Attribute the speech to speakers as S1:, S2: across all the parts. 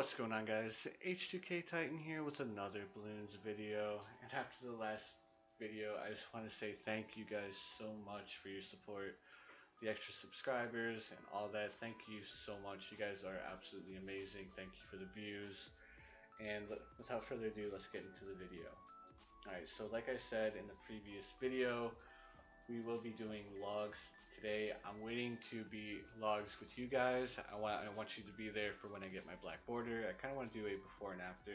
S1: What's going on, guys? H2K Titan here with another balloons video. And after the last video, I just want to say thank you guys so much for your support, the extra subscribers and all that. Thank you so much. You guys are absolutely amazing. Thank you for the views. And without further ado, let's get into the video. Alright, so like I said in the previous video, we will be doing logs today. I'm waiting to be logs with you guys. I want you to be there for when I get my black border. I kind of want to do a before and after.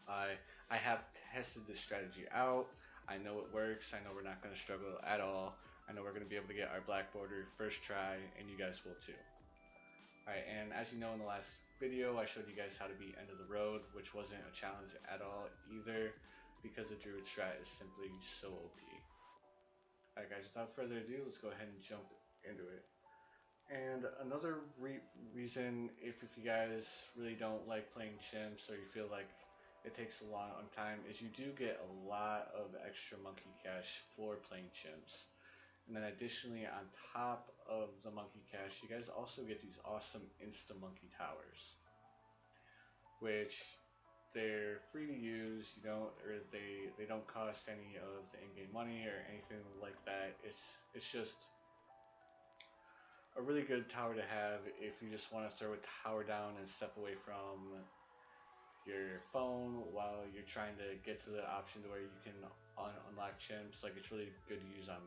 S1: I have tested this strategy out. I know it works. I know we're not going to struggle at all. I know we're going to be able to get our black border first try, and you guys will too. Alright, and as you know, in the last video I showed you guys how to beat end of the road, which wasn't a challenge at all either, because the druid strat is simply so OP. Alright guys, without further ado, let's go ahead and jump into it. And another reason, if you guys really don't like playing chimps, or you feel like it takes a long time, is you do get a lot of extra monkey cash for playing chimps. And then additionally, on top of the monkey cash, you guys also get these awesome insta monkey towers, which they're free to use. You don't, or they don't cost any of the in-game money or anything like that. It's just a really good tower to have if you just want to throw a tower down and step away from your phone while you're trying to get to the option to where you can unlock chimps. Like, it's really good to use on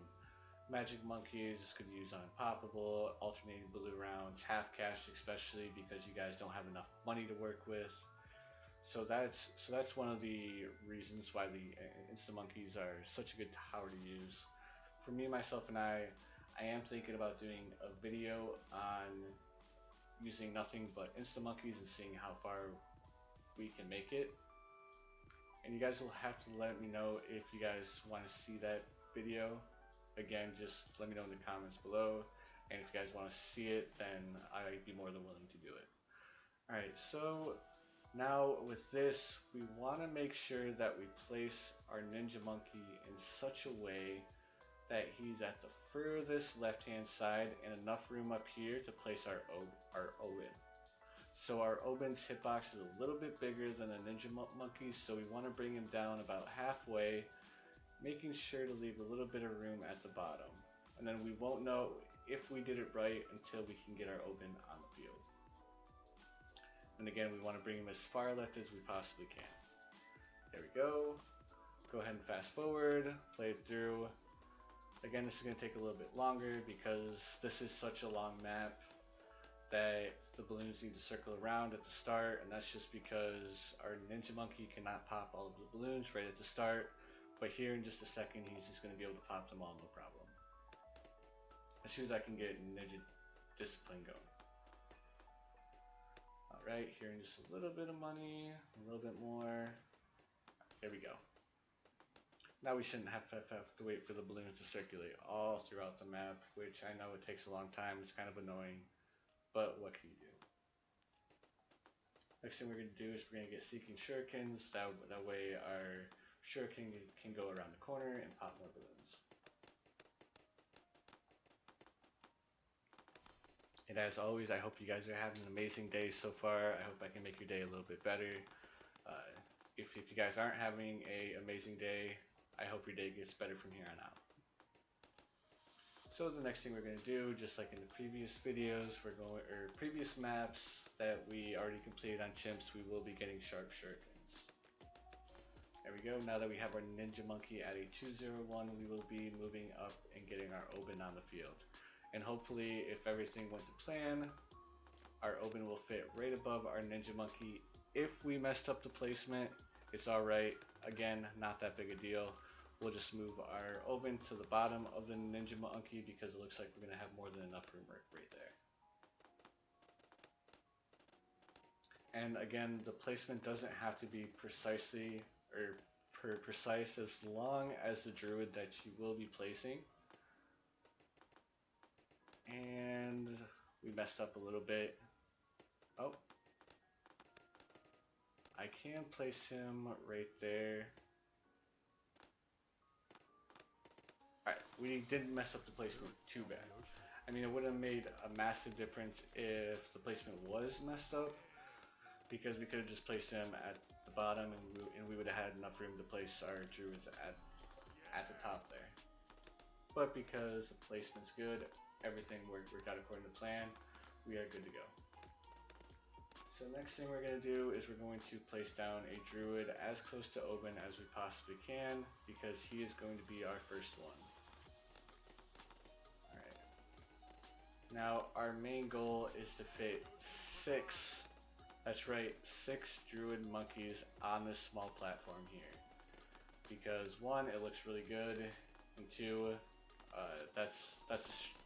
S1: magic monkeys. It's good to use on unpoppable, alternating blue rounds, half cash, especially because you guys don't have enough money to work with. So that's one of the reasons why the insta monkeys are such a good tower to use. For me, myself, and I am thinking about doing a video on using nothing but insta monkeys and seeing how far we can make it. And you guys will have to let me know if you guys want to see that video. Again, just let me know in the comments below. And if you guys want to see it, then I'd be more than willing to do it. Alright, so now with this, we want to make sure that we place our ninja monkey in such a way that he's at the furthest left hand side and enough room up here to place our Oben. So our Oben's hitbox is a little bit bigger than the ninja monkey, so we want to bring him down about halfway, making sure to leave a little bit of room at the bottom. And then we won't know if we did it right until we can get our Oben on the field. And again, we want to bring him as far left as we possibly can. There we go. Go ahead and fast forward, play it through. Again, this is going to take a little bit longer because this is such a long map that the balloons need to circle around at the start, and that's just because our ninja monkey cannot pop all of the balloons right at the start. But here in just a second, he's just going to be able to pop them all, no problem. As soon as I can get ninja discipline going. Alright, here in just a little bit of money, a little bit more. There we go. Now we shouldn't have to wait for the balloons to circulate all throughout the map, which I know it takes a long time. It's kind of annoying, but what can you do? Next thing we're going to do is we're going to get Seeking Shurikens. That way our Shuriken can go around the corner and pop more balloons. And as always, I hope you guys are having an amazing day so far. I hope I can make your day a little bit better. If you guys aren't having an amazing day, I hope your day gets better from here on out. So the next thing we're going to do, just like in the previous videos, previous maps that we already completed on chimps, we will be getting sharp shurikens. There we go. Now that we have our ninja monkey at a 201, we will be moving up and getting our Oben on the field. And hopefully, if everything went to plan, our Oben will fit right above our ninja monkey. If we messed up the placement, it's alright. Again, not that big a deal. We'll just move our Oben to the bottom of the ninja monkey because it looks like we're going to have more than enough room right there. And again, the placement doesn't have to be precisely or precise as long as the druid that you will be placing. And we messed up a little bit. Oh, I can place him right there. Alright, we didn't mess up the placement too bad. I mean, it would have made a massive difference if the placement was messed up, because we could have just placed him at the bottom, and we would have had enough room to place our druids at the top there. But because the placement's good, everything worked out according to plan, we are good to go. So next thing we're going to do is we're going to place down a druid as close to Oben as we possibly can, because he is going to be our first one. Alright. Now our main goal is to fit 6, that's right, 6 druid monkeys on this small platform here. Because 1, it looks really good, and 2, that's the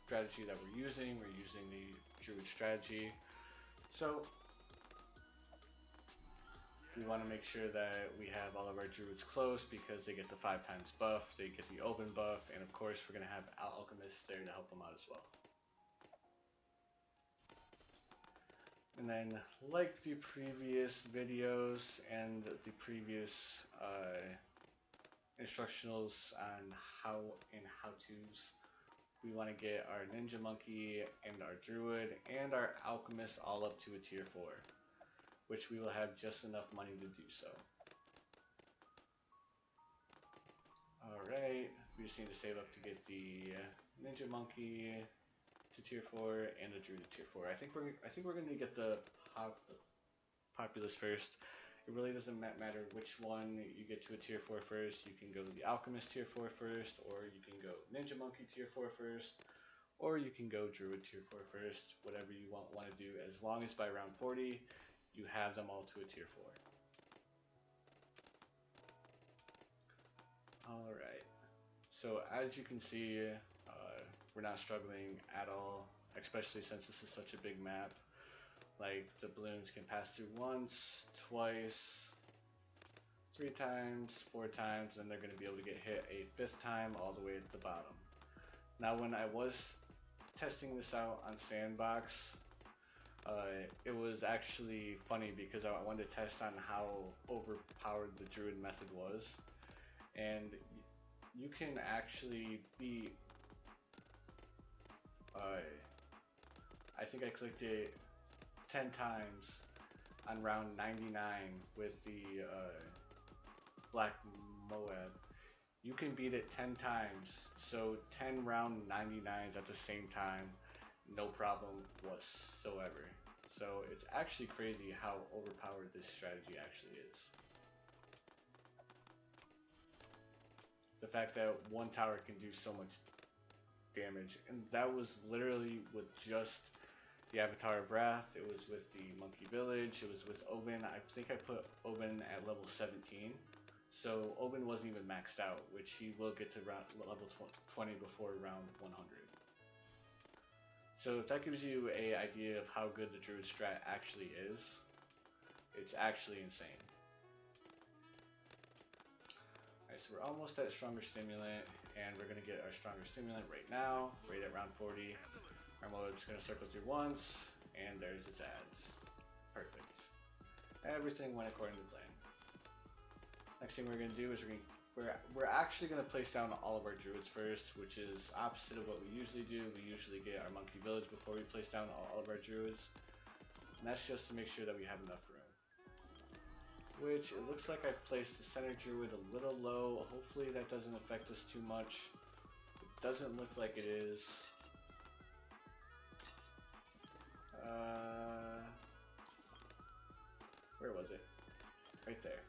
S1: strategy that we're using. We're using the druid strategy. So we want to make sure that we have all of our druids close because they get the 5 times buff, they get the open buff, and of course we're going to have alchemists there to help them out as well. And then, like the previous videos and the previous instructionals on how-tos, we want to get our ninja monkey and our druid and our alchemist all up to a tier 4, which we will have just enough money to do so. Alright, we just need to save up to get the ninja monkey to tier 4 and the druid to tier 4. I think we're going to get the populace first. It really doesn't matter which one you get to a tier 4 first. You can go to the alchemist tier 4 first, or you can go ninja monkey tier 4 first, or you can go druid tier 4 first. Whatever you want to do, as long as by round 40 you have them all to a tier 4. Alright, so as you can see, we're not struggling at all, especially since this is such a big map. Like, the balloons can pass through once, twice, 3 times, 4 times, and they're going to be able to get hit a 5th time all the way at the bottom. Now, when I was testing this out on Sandbox, it was actually funny because I wanted to test on how overpowered the druid method was, and you can actually beat, I think I clicked it 10 times on round 99 with the Black Moab. You can beat it 10 times, so 10 round 99s at the same time, no problem whatsoever. So it's actually crazy how overpowered this strategy actually is. The fact that one tower can do so much damage, and that was literally with just the Avatar of Wrath. It was with the Monkey Village, it was with Oben. I think I put Oben at level 17, so Oben wasn't even maxed out, which he will get to level 20 before round 100. So if that gives you an idea of how good the druid strat actually is, it's actually insane. Alright, so we're almost at Stronger Stimulant, and we're going to get our Stronger Stimulant right now, right at round 40. Our mode's going to circle through once, and there's its ads. Perfect. Everything went according to plan. Next thing we're going to do is we're actually going to place down all of our druids first, which is opposite of what we usually do. We usually get our monkey village before we place down all of our druids, and that's just to make sure that we have enough room. Which, it looks like I placed the center druid a little low. Hopefully that doesn't affect us too much. It doesn't look like it is. Where was it? Right there.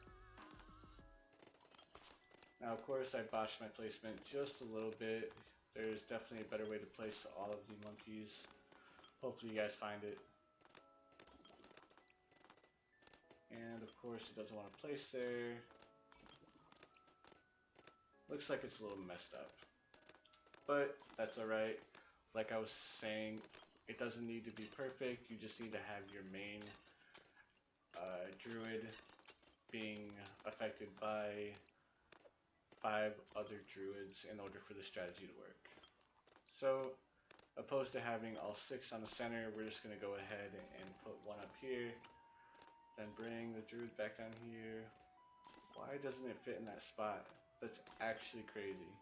S1: Now, of course, I botched my placement just a little bit. There's definitely a better way to place all of the monkeys. Hopefully you guys find it. And of course, it doesn't want to place there. Looks like it's a little messed up, but that's alright. Like I was saying, it doesn't need to be perfect. You just need to have your main druid being affected by 5 other druids in order for the strategy to work. So, opposed to having all 6 on the center, we're just going to go ahead and put 1 up here, then bring the druid back down here. Why doesn't it fit in that spot? That's actually crazy.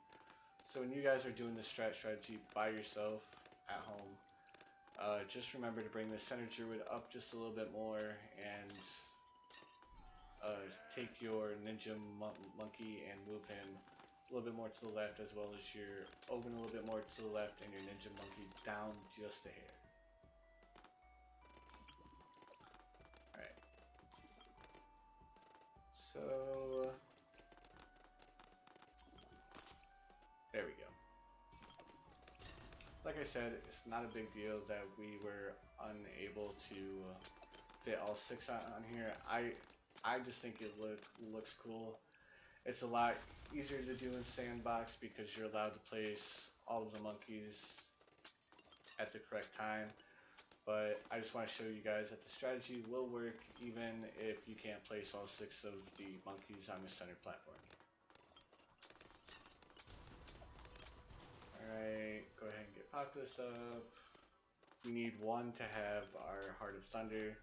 S1: So when you guys are doing this strategy by yourself at home, Just remember to bring the center druid up just a little bit more and take your ninja monkey and move him a little bit more to the left, as well as your Ogun a little bit more to the left, and your ninja monkey down just a hair. Alright. So there we go. Like I said, it's not a big deal that we were unable to fit all 6 on here. I just think it looks cool. It's a lot easier to do in Sandbox because you're allowed to place all of the monkeys at the correct time. But I just want to show you guys that the strategy will work even if you can't place all 6 of the monkeys on the center platform. Alright, go ahead and get Populous up. We need 1 to have our Heart of Thunder,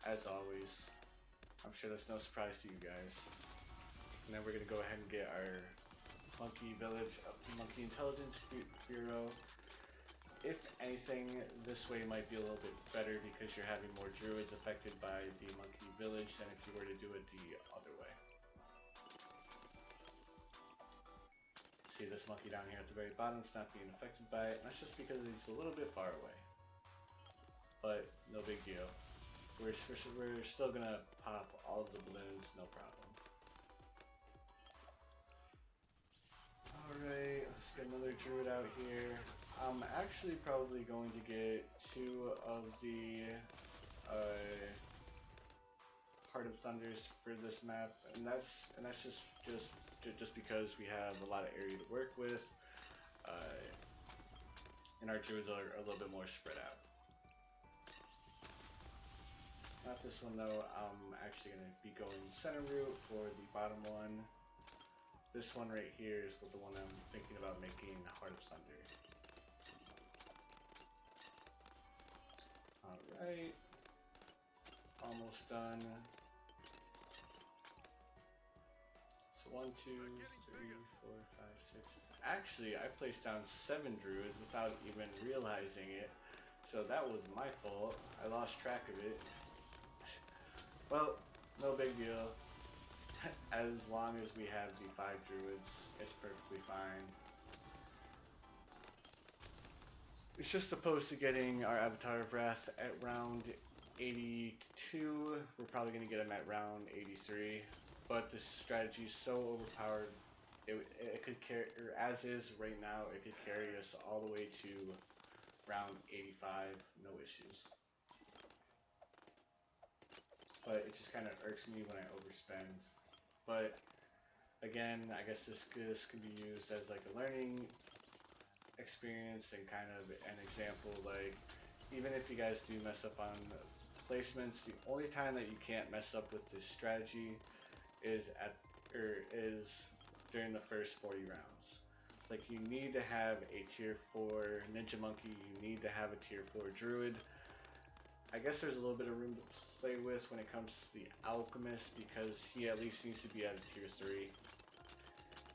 S1: as always. I'm sure that's no surprise to you guys. And then we're going to go ahead and get our Monkey Village up to Monkey Intelligence Bureau. If anything, this way might be a little bit better because you're having more druids affected by the Monkey Village than if you were to do it the other way. See this monkey down here at the very bottom, it's not being affected by it. That's just because he's a little bit far away. But no big deal. We're still gonna pop all of the balloons, no problem. Alright, let's get another druid out here. I'm actually probably going to get 2 of the Heart of Thunders for this map, and that's just because we have a lot of area to work with, and our druids are a little bit more spread out. Not this one though. I'm actually going to be going center route for the bottom one. This one right here is the one I'm thinking about making Heart of Thunder. Alright. Almost done. So 1, 2, 3, 4, 5, 6. Actually, I placed down 7 druids without even realizing it. So that was my fault. I lost track of it. Well, no big deal. As long as we have the 5 druids, it's perfectly fine. It's just opposed to getting our Avatar of Wrath at round 82. We're probably going to get him at round 83. But the strategy is so overpowered, it could carry, or as is right now, it could carry us all the way to round 85, no issues. But it just kind of irks me when I overspend. But again, I guess this could be used as like a learning experience and kind of an example. Like, even if you guys do mess up on placements, the only time that you can't mess up with this strategy is during the first 40 rounds. Like, you need to have a tier 4 Ninja Monkey, you need to have a tier 4 Druid. I guess there's a little bit of room to play with when it comes to the Alchemist, because he at least needs to be at a tier 3.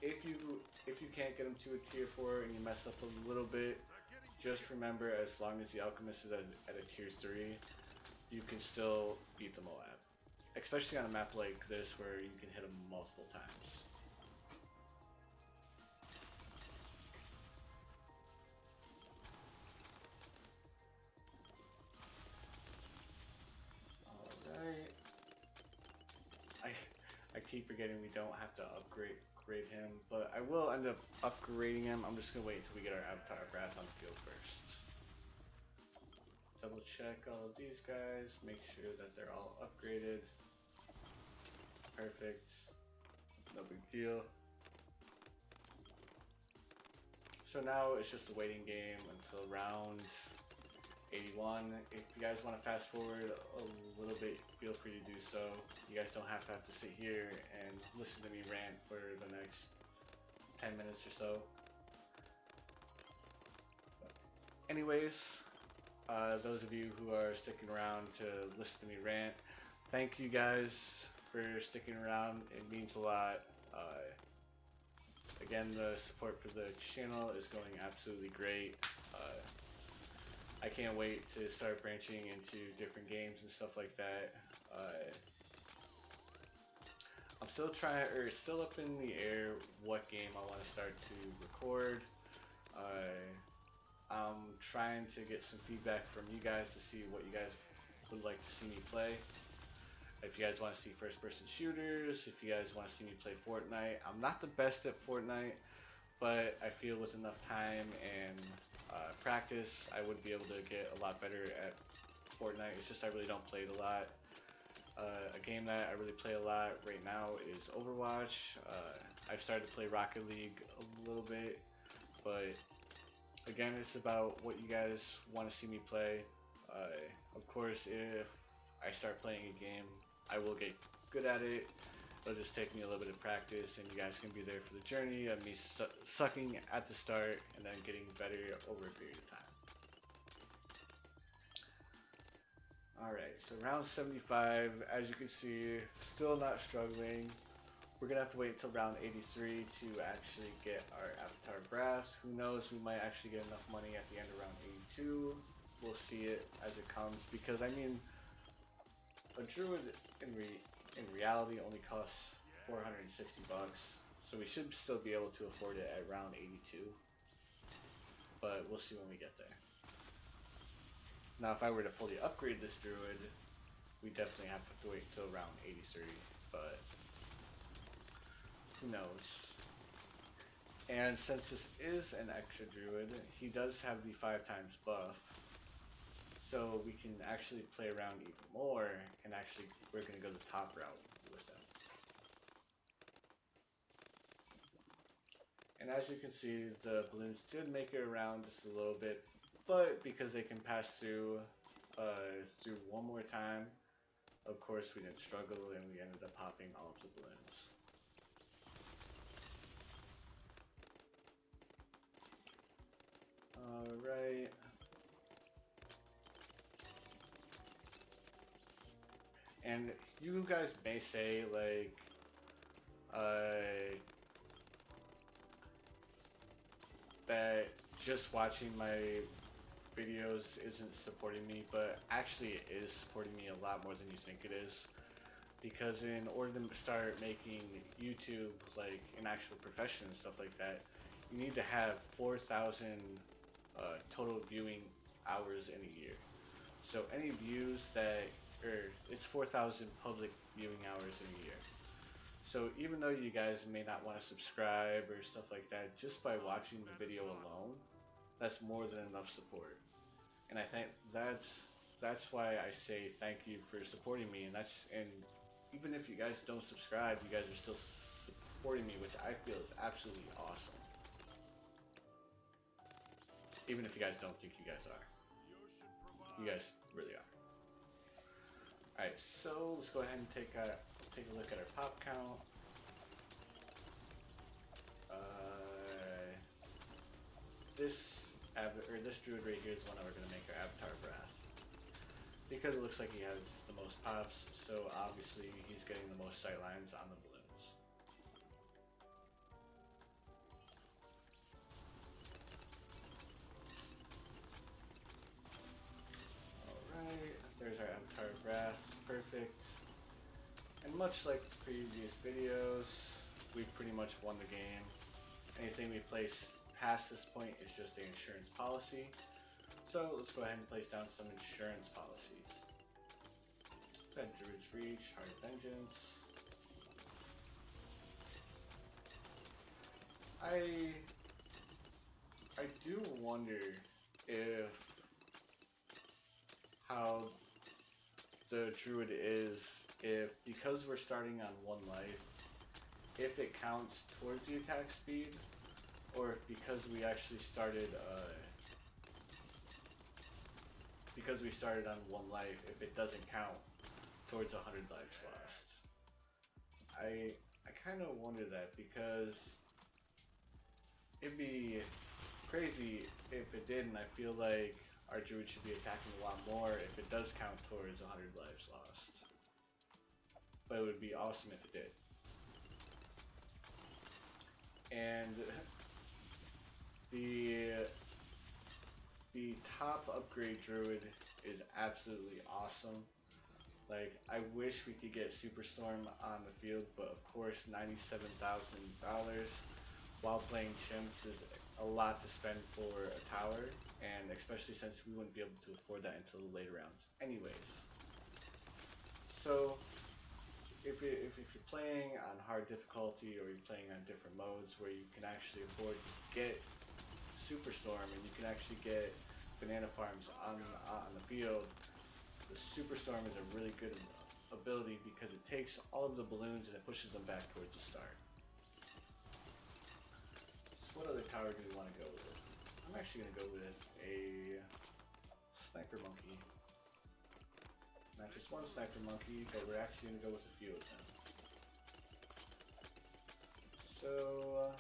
S1: If you can't get him to a tier 4 and you mess up a little bit, just remember, as long as the Alchemist is at a tier 3, you can still beat the Moab. Especially on a map like this where you can hit him multiple times. Alright. I keep forgetting we don't have to upgrade him, but I will end up upgrading him. I'm just gonna wait until we get our Avatar of Wrath on the field first. Double check all of these guys, make sure that they're all upgraded. Perfect. No big deal. So now it's just a waiting game until round 81. If you guys want to fast forward a little bit, feel free to do so. You guys don't have to sit here and listen to me rant for the next 10 minutes or so. Anyways, those of you who are sticking around to listen to me rant, thank you guys for sticking around. It means a lot. Again, the support for the channel is going absolutely great. I can't wait to start branching into different games and stuff like that. I'm still up in the air what game I want to start to record. I'm trying to get some feedback from you guys to see what you guys would like to see me play. If you guys want to see first-person shooters, if you guys want to see me play Fortnite. I'm not the best at Fortnite, but I feel with enough time and practice, I would be able to get a lot better at Fortnite. It's just I really don't play it a lot. A game that I really play a lot right now is Overwatch. I've started to play Rocket League a little bit, but again, it's about what you guys want to see me play. Of course, if I start playing a game, I will get good at it. It'll just take me a little bit of practice, and you guys can be there for the journey of me sucking at the start and then getting better over a period of time. Alright, so round 75, as you can see, still not struggling. We're going to have to wait until round 83 to actually get our Avatar Brass. Who knows, we might actually get enough money at the end of round 82. We'll see it as it comes, because I mean, a Druid in reality only costs 460 bucks, so we should still be able to afford it at round 82. But we'll see when we get there. Now, if I were to fully upgrade this Druid, we definitely have to wait till round 83, but who knows. And since this is an extra Druid, he does have the 5 times buff, so we can actually play around even more, and actually we're going to go the top route with him. And as you can see, the balloons did make it around just a little bit, but because they can pass through one more time, of course we didn't struggle, and we ended up popping all of the balloons. Alright. And you guys may say, like, that just watching my videos isn't supporting me, but actually it is supporting me a lot more than you think it is. Because in order to start making YouTube like an actual profession and stuff like that, you need to have 4,000 total viewing hours in a year. So any views that, it's 4,000 public viewing hours in a year. So even though you guys may not want to subscribe or stuff like that, just by watching the video alone, that's more than enough support. And I think that's why I say thank you for supporting me. And even if you guys don't subscribe, you guys are still supporting me, which I feel is absolutely awesome. Even if you guys don't think you guys are. You guys really are. Alright, so let's go ahead and take a look at our pop count. This Druid right here is the one that we're going to make our Avatar Brass. Because it looks like he has the most pops, so obviously he's getting the most sightlines on the balloons. Alright, there's our Avatar Brass, perfect. And much like the previous videos, we pretty much won the game. Anything we place past this point is just an insurance policy. So let's go ahead and place down some insurance policies. Set Druid's Reach, Heart of Vengeance. I do wonder how the Druid is, if because we're starting on 1 life, if it counts towards the attack speed, or if because we actually started on 1 life, if it doesn't count towards 100 lives lost. I kind of wonder that, because it'd be crazy if it did, and I feel like our Druid should be attacking a lot more if it does count towards 100 lives lost. But it would be awesome if it did. And the top upgrade druid is absolutely awesome. Like, I wish we could get Superstorm on the field, but of course, $97,000 while playing Chimps is a lot to spend for a tower, and especially since we wouldn't be able to afford that until the later rounds anyways. So, if you're playing on hard difficulty or you're playing on different modes where you can actually afford to get Superstorm and you can actually get banana farms on the field, the Superstorm is a really good ability because it takes all of the balloons and it pushes them back towards the start. So what other tower do we want to go with? I'm actually going to go with a Sniper Monkey. Not just one Sniper Monkey, but we're actually going to go with a few of them. So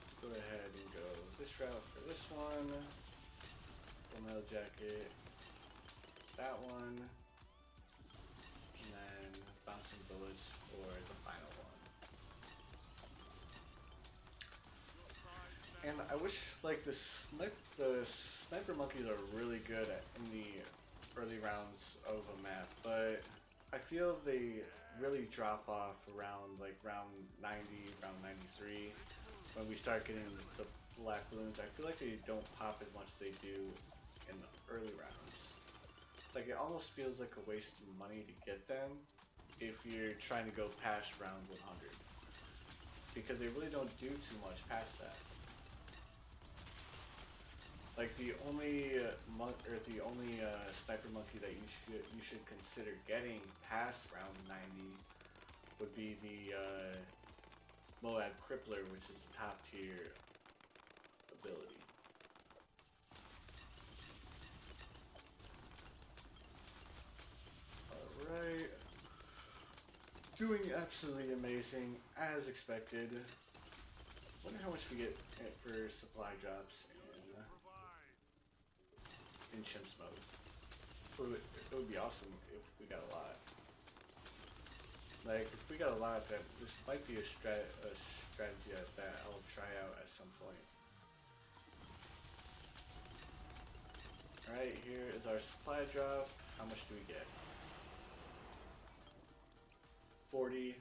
S1: let's go ahead and go this route for this one. Full Metal Jacket. That one, and then bouncing bullets for the final one. And I wish like the sniper monkeys are really good in the early rounds of a map, but I feel they really drop off around like round 90, round 93 when we start getting the black balloons. I feel like they don't pop as much as they do in the early rounds. Like, it almost feels like a waste of money to get them if you're trying to go past round 100, because they really don't do too much past that. Like, the only sniper monkey that you should consider getting past round 90 would be the Moab Crippler, which is the top tier ability. Alright. Doing absolutely amazing, as expected. Wonder how much we get for supply drops in Chimps Mode. It would be awesome if we got a lot. Like, if we got a lot, then this might be a strategy that I'll try out at some point. Alright, here is our supply drop. How much do we get? $40.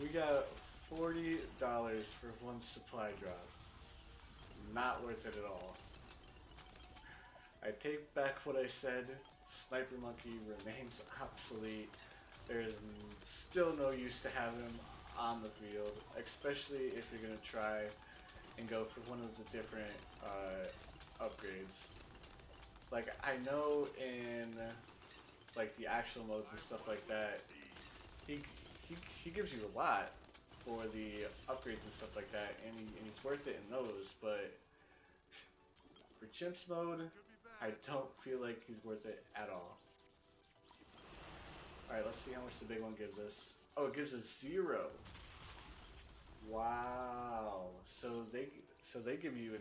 S1: We got $40 for one supply drop. Not worth it at all. I take back what I said. Sniper Monkey remains obsolete. There is still no use to have him on the field, especially if you're gonna try and go for one of the different upgrades. Like, I know in like the actual modes and stuff like that, he gives you a lot for the upgrades and stuff like that, and he's worth it in those, but for Chimps Mode, I don't feel like he's worth it at all. Alright, let's see how much the big one gives us. Oh, it gives us 0. Wow. So they give you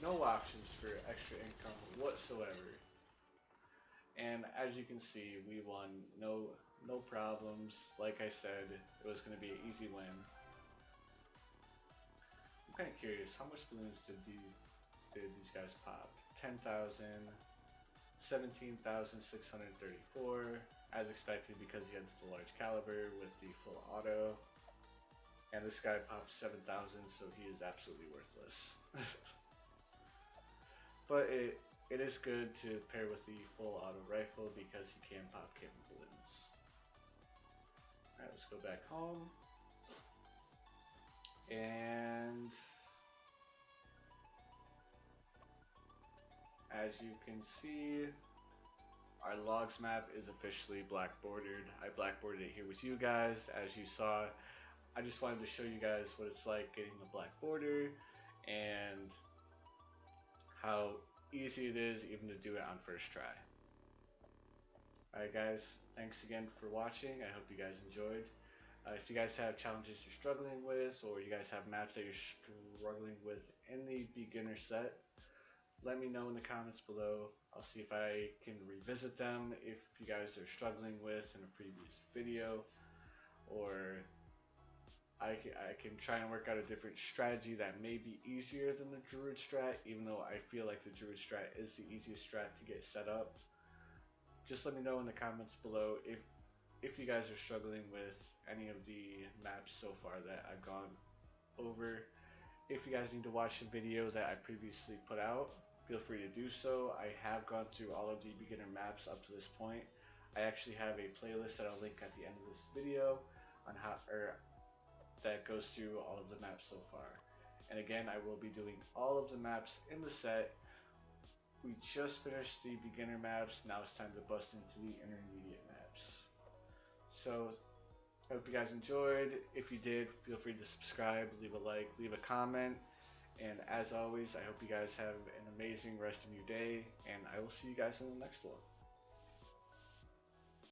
S1: no options for extra income whatsoever. And as you can see, we won no problems. Like I said, it was going to be an easy win. I'm kind of curious, how much balloons did these guys pop? 10,000, 17,634, as expected because he had the large caliber with the full auto. And this guy popped 7,000, so he is absolutely worthless. But it is good to pair with the full auto rifle because he can pop cannon balloons. Alright, let's go back home. And as you can see, our logs map is officially black bordered. I black bordered it here with you guys, as you saw. I just wanted to show you guys what it's like getting the black border and how easy it is even to do it on first try. Alright guys, thanks again for watching. I hope you guys enjoyed. If you guys have challenges you're struggling with, or you guys have maps that you're struggling with in the beginner set, let me know in the comments below. I'll see if I can revisit them if you guys are struggling with in a previous video, or I can try and work out a different strategy that may be easier than the Druid strat, even though I feel like the Druid strat is the easiest strat to get set up. Just let me know in the comments below if you guys are struggling with any of the maps so far that I've gone over. If you guys need to watch the video that I previously put out, feel free to do so. I have gone through all of the beginner maps up to this point. I actually have a playlist that I'll link at the end of this video on how that goes through all of the maps so far. And again, I will be doing all of the maps in the set. We just finished the beginner maps, now it's time to bust into the intermediate maps. So I hope you guys enjoyed. If you did, feel free to subscribe, leave a like, leave a comment, and as always, I hope you guys have an amazing rest of your day, and I will see you guys in the next one.